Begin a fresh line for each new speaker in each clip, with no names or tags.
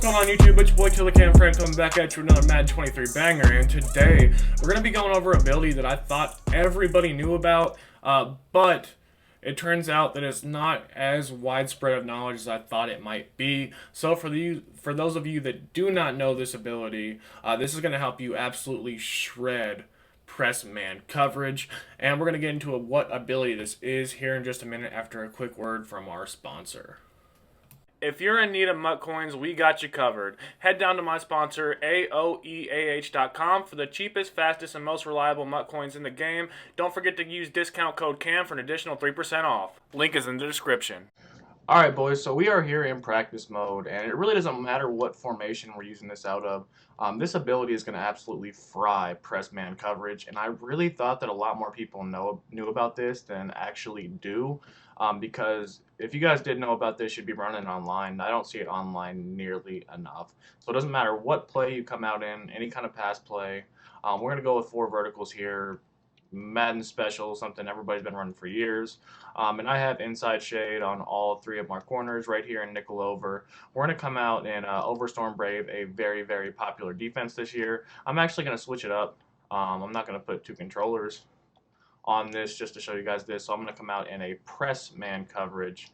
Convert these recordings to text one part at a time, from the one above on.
going on YouTube? It's your boy Killer Cam Frank coming back at you with another Madden 23 banger, and today we're going to be going over an ability that I thought everybody knew about, but it turns out that it's not as widespread of knowledge as I thought it might be. So for those of you that do not know this ability, this is going to help you absolutely shred press man coverage, and we're going to get into what ability this is here in just a minute after a quick word from our sponsor. If you're in need of MUT coins, we got you covered. Head down to my sponsor, AOEAH.com, for the cheapest, fastest, and most reliable MUT coins in the game. Don't forget to use discount code CAM for an additional 3% off. Link is in the description. Alright boys, so we are here in practice mode, and it really doesn't matter what formation we're using this out of. This ability is going to absolutely fry press man coverage, and I really thought that a lot more people knew about this than actually do, because if you guys did know about this, you'd be running online. I don't see it online nearly enough. So it doesn't matter what play you come out in, any kind of pass play. We're going to go with 4 verticals here. Madden special, something everybody's been running for years. And I have inside shade on all 3 of my corners right here in nickel over. We're going to come out in Overstorm Brave, a very, very popular defense this year. I'm actually going to switch it up. I'm not going to put 2 controllers on this just to show you guys this. So I'm going to come out in a press man coverage.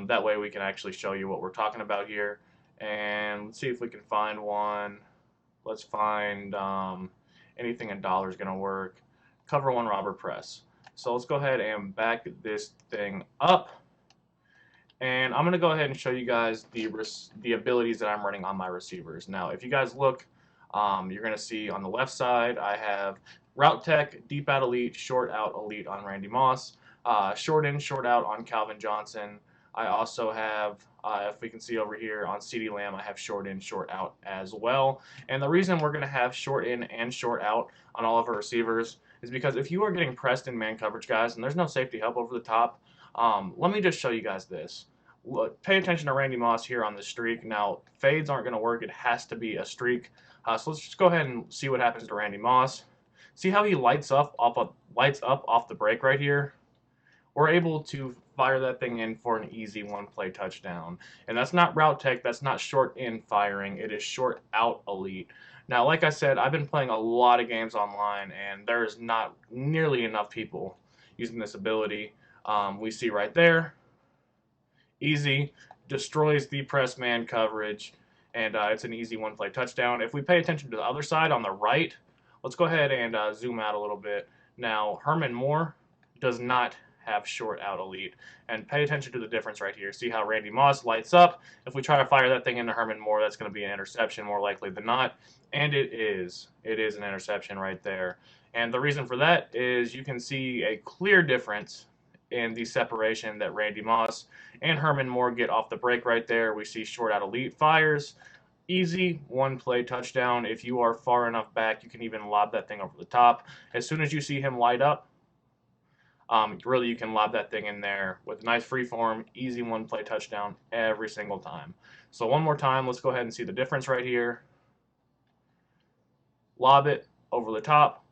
That way we can actually show you what we're talking about here. And let's see if we can find one. Let's find anything in dollar is going to work. Cover 1 robber press. So let's go ahead and back this thing up, and I'm going to go ahead and show you guys the abilities that I'm running on my receivers. Now if you guys look, you're going to see on the left side I have route tech, deep out elite, short out elite on Randy Moss, short in, short out on Calvin Johnson. I also have, if we can see over here on CeeDee Lamb, I have short in, short out as well. And the reason we're going to have short in and short out on all of our receivers is because if you are getting pressed in man coverage, guys, and there's no safety help over the top, let me just show you guys this. Look, pay attention to Randy Moss here on the streak. Now, fades aren't going to work. It has to be a streak. So let's just go ahead and see what happens to Randy Moss. See how he lights up off the break right here? We're able to fire that thing in for an easy 1-play touchdown. And that's not route tech, that's not short in firing, it is short out elite. Now, like I said, I've been playing a lot of games online, and there's not nearly enough people using this ability. We see right there, easy, destroys the press man coverage, and it's an easy 1-play touchdown. If we pay attention to the other side on the right, let's go ahead and zoom out a little bit. Now, Herman Moore does not have short out elite, and pay attention to the difference right here. See how Randy Moss lights up? If we try to fire that thing into Herman Moore, that's going to be an interception more likely than not, and it is an interception right there. And the reason for that is you can see a clear difference in the separation that Randy Moss and Herman Moore get off the break right there. We see short out elite fires, easy 1-play touchdown. If you are far enough back, you can even lob that thing over the top. As soon as you see him light up, really you can lob that thing in there with nice free form, easy 1-play touchdown every single time. So one more time, let's go ahead and see the difference right here. Lob it over the top.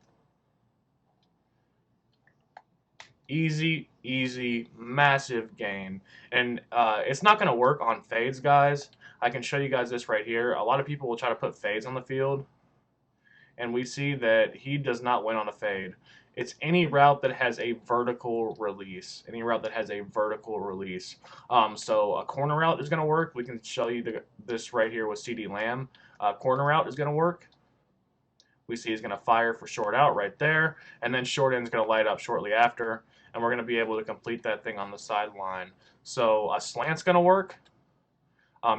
Easy, easy, massive gain. And it's not going to work on fades, guys. I can show you guys this right here. A lot of people will try to put fades on the field, and we see that he does not win on a fade. It's any route that has a vertical release. Any route that has a vertical release. So a corner route is going to work. We can show you this right here with CeeDee Lamb. Corner route is going to work. We see he's going to fire for short out right there, and then short end is going to light up shortly after, and we're going to be able to complete that thing on the sideline. So a slant's going to work.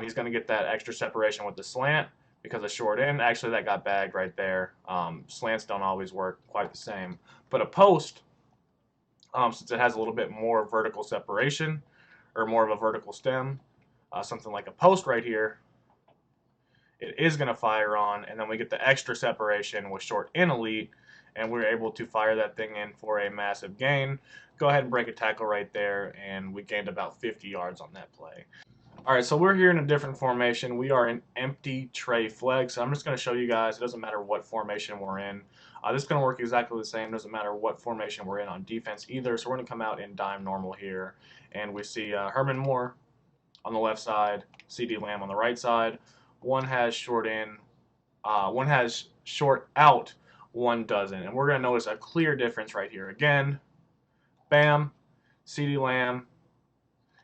He's going to get that extra separation with the slant because of short end. Actually, that got bagged right there. Slants don't always work quite the same. But a post, since it has a little bit more vertical separation or more of a vertical stem, something like a post right here, it is going to fire on, and then we get the extra separation with short and elite, and we're able to fire that thing in for a massive gain. Go ahead and break a tackle right there, and we gained about 50 yards on that play. Alright, so we're here in a different formation. We are in empty tray flex. I'm just going to show you guys, it doesn't matter what formation we're in. This is going to work exactly the same. Doesn't matter what formation we're in on defense either. So we're going to come out in dime normal here. And we see Herman Moore on the left side, CeeDee Lamb on the right side. one has short in, one has short out, one doesn't. And we're going to notice a clear difference right here. Again, bam, CeeDee Lamb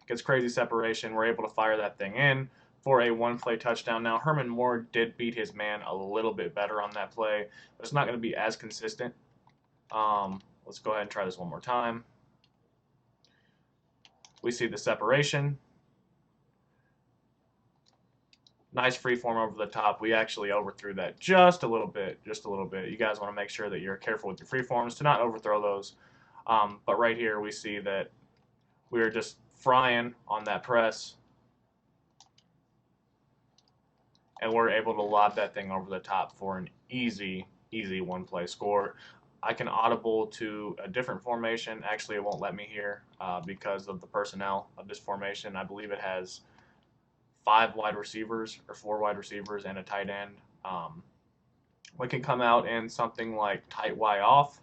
gets crazy separation. We're able to fire that thing in for a one-play touchdown. Now, Herman Moore did beat his man a little bit better on that play, but it's not going to be as consistent. Let's go ahead and try this one more time. We see the separation. Nice free form over the top. We actually overthrew that just a little bit, You guys want to make sure that you're careful with your free forms to not overthrow those. But right here we see that we are just frying on that press, and we're able to lob that thing over the top for an easy one-play score. I can audible to a different formation. Actually, it won't let me here because of the personnel of this formation. I believe it has 5 wide receivers or 4 wide receivers and a tight end. We can come out in something like tight Y off.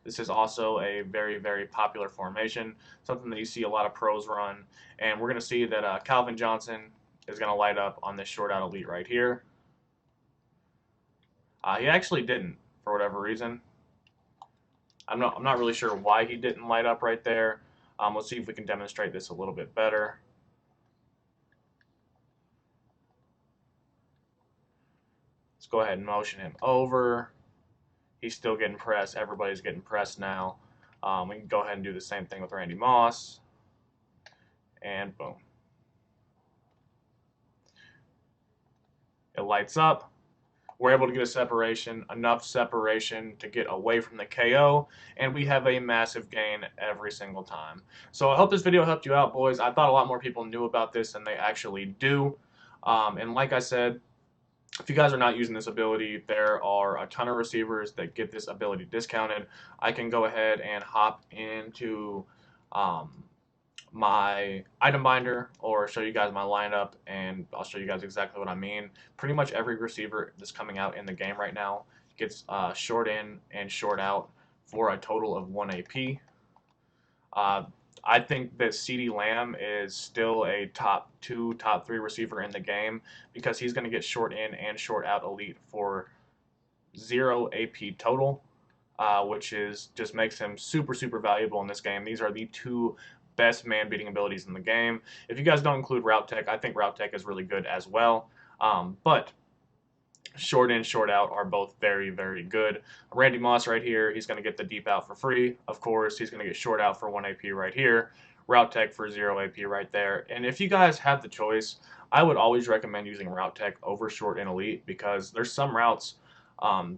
This is also a very popular formation, something that you see a lot of pros run. And we're going to see that Calvin Johnson is going to light up on this short out elite right here. He actually didn't, for whatever reason. I'm not really sure why he didn't light up right there. Let's see if we can demonstrate this a little bit better. Let's go ahead and motion him over. He's still getting pressed. Everybody's getting pressed now. We can go ahead and do the same thing with Randy Moss. And boom. It lights up. We're able to get a separation, enough separation to get away from the KO, and we have a massive gain every single time. So I hope this video helped you out, boys. I thought a lot more people knew about this than they actually do. And like I said, if you guys are not using this ability, there are a ton of receivers that get this ability discounted. I can go ahead and hop into my item binder or show you guys my lineup, and I'll show you guys exactly what I mean. Pretty much every receiver that's coming out in the game right now gets short in and short out for a total of 1 AP. I think that CeeDee Lamb is still a top 2, top 3 receiver in the game because he's going to get short in and short out elite for 0 AP total, which is just makes him super valuable in this game. These are the 2 best man beating abilities in the game. If you guys don't include Route Tech, I think Route Tech is really good as well. But short in, short out are both very good. Randy Moss right here, he's going to get the deep out for free. Of course, he's going to get short out for 1 AP right here. Route Tech for 0 AP right there. And if you guys have the choice, I would always recommend using Route Tech over short and elite because there's some routes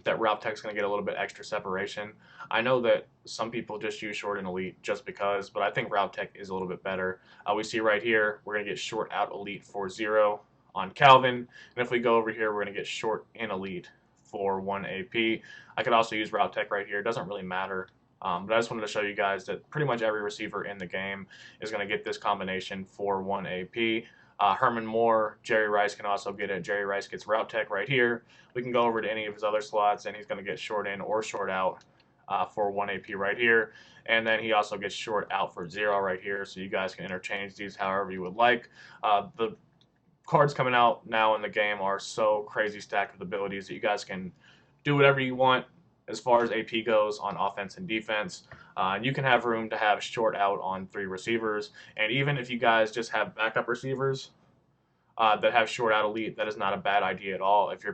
that Route Tech's going to get a little bit extra separation. I know that some people just use short and elite just because, but I think Route Tech is a little bit better. We see right here, we're going to get short out elite for 0 on Calvin, and if we go over here, we're going to get short and elite for 1 AP. I could also use Route Tech right here. It doesn't really matter, but I just wanted to show you guys that pretty much every receiver in the game is going to get this combination for 1 AP. Herman Moore, Jerry Rice can also get it. Jerry Rice gets Route Tech right here. We can go over to any of his other slots, and he's going to get short in or short out for 1 AP right here. And then he also gets short out for 0 right here, so you guys can interchange these however you would like. The cards coming out now in the game are so crazy stacked with abilities that you guys can do whatever you want as far as AP goes on offense and defense. You can have room to have short out on 3 receivers, and even if you guys just have backup receivers that have short out elite, that is not a bad idea at all. If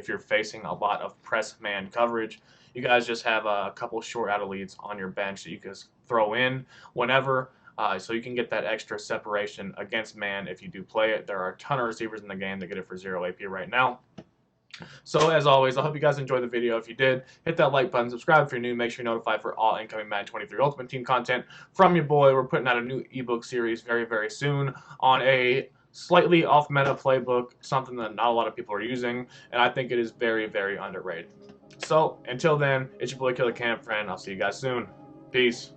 you're facing a lot of press man coverage, you guys just have a couple short out elites on your bench that you can throw in whenever. So you can get that extra separation against man if you do play it. There are a ton of receivers in the game that get it for 0 AP right now. So as always, I hope you guys enjoyed the video. If you did, hit that like button, subscribe if you're new, make sure you're notified for all incoming Madden 23 Ultimate Team content from your boy. We're putting out a new ebook series very soon on a slightly off meta playbook, something that not a lot of people are using, and I think it is very underrated. So until then, it's your boy Killer Camp Friend. I'll see you guys soon. Peace.